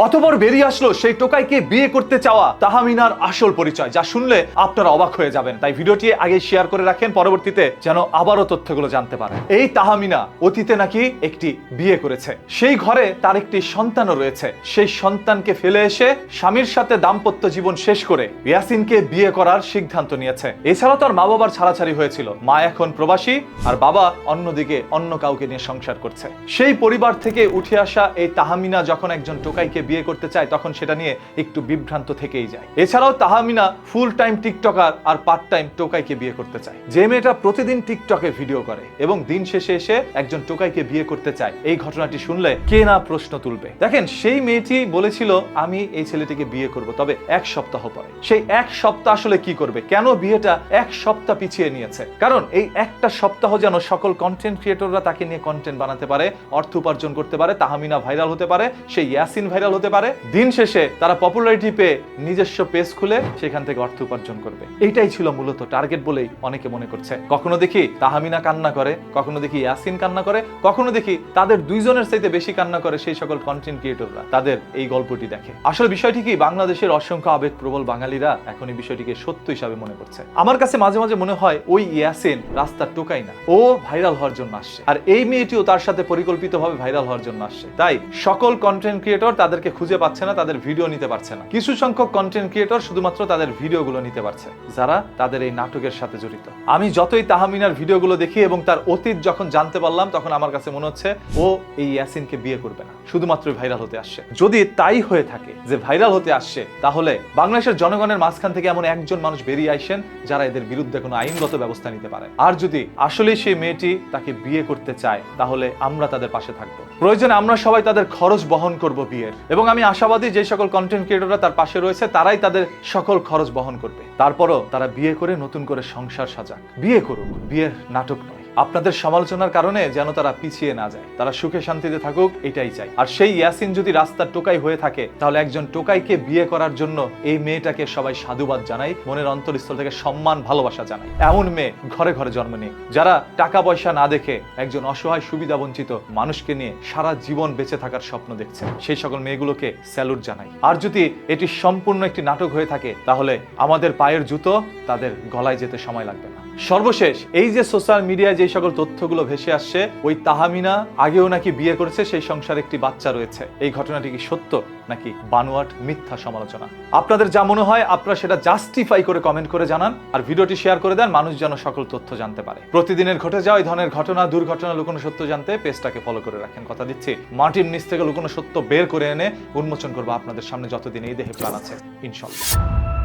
অতঃপর বেরিয়ে আসলো সেই টোকাইকে বিয়ে করতে চাওয়া তাহমিনার আসল পরিচয়, যা শুনলে আপনারা অবাক হয়ে যাবেন। তাই ভিডিওটি আগে শেয়ার করে রাখেন, পরবর্তীতে যেন আবারও তথ্যগুলো জানতে পারেন। এই তাহমিনা অতীতে নাকি একটি বিয়ে করেছে, সেই ঘরে তার একটি সন্তানও রয়েছে। সেই সন্তানকে ফেলে এসে স্বামীর সাথে দাম্পত্য জীবন শেষ করে ইয়াসিনকে বিয়ে করার সিদ্ধান্ত নিয়েছে। এছাড়াও তার মা বাবার ছাড়াছাড়ি হয়েছিল, মা এখন প্রবাসী আর বাবা অন্যদিকে অন্য কাউকে নিয়ে সংসার করছে। সেই পরিবার থেকে উঠে আসা এই তাহমিনা যখন একজন টোকাইকে বিয়ে করতে চায় তখন সেটা নিয়ে একটু বিভ্রান্ত থেকেই যায়। এছাড়াও তাহমিনা ফুল টাইম টিকটকার আর পার্ট টাইম টোকাইকে বিয়ে করতে চায়। যে মেয়েটা প্রতিদিন টিকটকে ভিডিও করে এবং দিন শেষে এসে একজন টোকাইকে বিয়ে করতে চায়, এই ঘটনাটি শুনলে কে না প্রশ্ন তুলবে। দেখেন, সেই মেয়েটি বলেছিল আমি এই ছেলেটিকে বিয়ে করব, তবে এক সপ্তাহ পরে। সেই এক সপ্তাহ আসলে কি করবে, কেন বিয়েটা এক সপ্তাহ পিছিয়ে নিয়েছে? কারণ এই একটা সপ্তাহ যেন সকল কন্টেন্ট ক্রিয়েটররা তাকে নিয়ে কন্টেন্ট বানাতে পারে, অর্থ উপার্জন করতে পারে, তাহমিনা ভাইরাল হতে পারে, সেই ইয়াসিন ভাইরাল হতে পারে। দিন শেষে তারা পপুলারিটি পেয়ে নিজস্ব পেজ খুলে সেখান থেকে অর্থ উপার্জন করবে। এইটাই ছিল মূলত টার্গেট বলেই অনেকে মনে করছে। কখনো দেখি তাহমিনা কান্না করে, কখনো দেখি ইয়াসিন কান্না করে, কখনো দেখি তাদের দুইজনের চাইতে বেশি কান্না করে সেই সকল কন্টেন্ট ক্রিয়েটররা তাদের এই গল্পটি দেখে। আসলে বিষয়টি কি, বাংলাদেশের অসংখ্য আবেগপ্রবল বাঙালিরা এখন এই বিষয়টিকে সত্য হিসাবে মনে করছে। আমার কাছে মাঝে মাঝে মনে হয় ওই ইয়াসিন রাস্তার টোকাই না, ও ভাইরাল হওয়ার জন্য আসছে, আর এই মেয়েটিও তার সাথে পরিকল্পিতভাবে ভাইরাল হওয়ার জন্য আসছে। তাই সকল কন্টেন্ট ক্রিয়েটর তাদেরকে খুঁজে পাচ্ছে না, তাদের ভিডিও নিতে পারছে না। কিছু সংখ্যক কন্টেন্ট ক্রিয়েটর শুধুমাত্র তাদের ভিডিওগুলো নিতে পারছে, যারা তাদের এই নাটকের সাথে জড়িত। আমি যতই তাহমিনার ভিডিওগুলো দেখি এবং তার অতীত যখন জানতে পারলাম, তখন আমার কাছে মনে হচ্ছে ও এই ইয়াসিনকে বিয়ে করবে না, শুধুমাত্র ভাইরাল হতে আসছে। যদি তাই হয়ে থাকে যে ভাইরাল হতে আসছে, তাহলে বাংলাদেশের জনগণের মাঝখান থেকে এমন একজন মানুষ বেরিয়ে আসেন যারা এদের বিরুদ্ধে কোনো আইনগত ব্যবস্থা নিতে পারে। আর যদি আসলে সেই মেয়েটি তাকে বিয়ে করতে চায়, তাহলে আমরা তাদের পাশে থাকবো। প্রয়োজনে আমরা সবাই তাদের খরচ বহন করব বিয়ের, এবং আমি আশাবাদী যে সকল কন্টেন্ট ক্রিয়েটররা তার পাশে রয়েছে তারাই তাদের সকল খরচ বহন করবে। তারপরও তারা বিয়ে করে নতুন করে সংসার সাজাক, বিয়ে করুক, বিয়ের নাটক নয়। আপনাদের সমালোচনার কারণে যেন তারা পিছিয়ে না যায়, তারা সুখে শান্তিতে থাকুক, এটাই চাই। আর সেই ইয়াসিন যদি রাস্তার টোকাই হয়ে থাকে, তাহলে একজন টোকাইকে বিয়ে করার জন্য এই মেয়েটাকে সবাই সাধুবাদ জানাই, মনের অন্তরস্থল থেকে সম্মান ভালোবাসা জানাই। এমন মেয়ে ঘরে ঘরে জন্ম নিক, যারা টাকা পয়সা না দেখে একজন অসহায় সুবিধা বঞ্চিত মানুষকে নিয়ে সারা জীবন বেঁচে থাকার স্বপ্ন দেখছে, সেই সকল মেয়েগুলোকে স্যালুট জানাই। আর যদি এটি সম্পূর্ণ একটি নাটক হয়ে থাকে, তাহলে আমাদের পায়ের জুতো তাদের গলায় যেতে সময় লাগবে না। সর্বশেষ, এই যে সোশ্যাল মিডিয়ায় যে সকল তথ্যগুলো ভেসে আসছে, ওই তাহমিনা আগেও নাকি বিয়ে করেছে, সেই সংসারে একটি বাচ্চা রয়েছে, এই ঘটনাটি কি সত্য নাকি বানোয়াট মিথ্যা সমালোচনা? আপনাদের যা মনে হয় আপনারা সেটা জাস্টিফাই করে কমেন্ট করে জানান, আর ভিডিওটি শেয়ার করে দেন, মানুষ যেন সকল তথ্য জানতে পারে। প্রতিদিনের ঘটে যাওয়া এই ধরনের ঘটনা, দুর্ঘটনা, লুকোনো সত্য জানতে পেজটাকে ফলো করে রাখেন। কথা দিচ্ছি, মাটির নিচ থেকে লুকোনো সত্য বের করে এনে উন্মোচন করবো আপনাদের সামনে, যতদিন এই দেহে প্রাণ আছে, ইনশাআল্লাহ।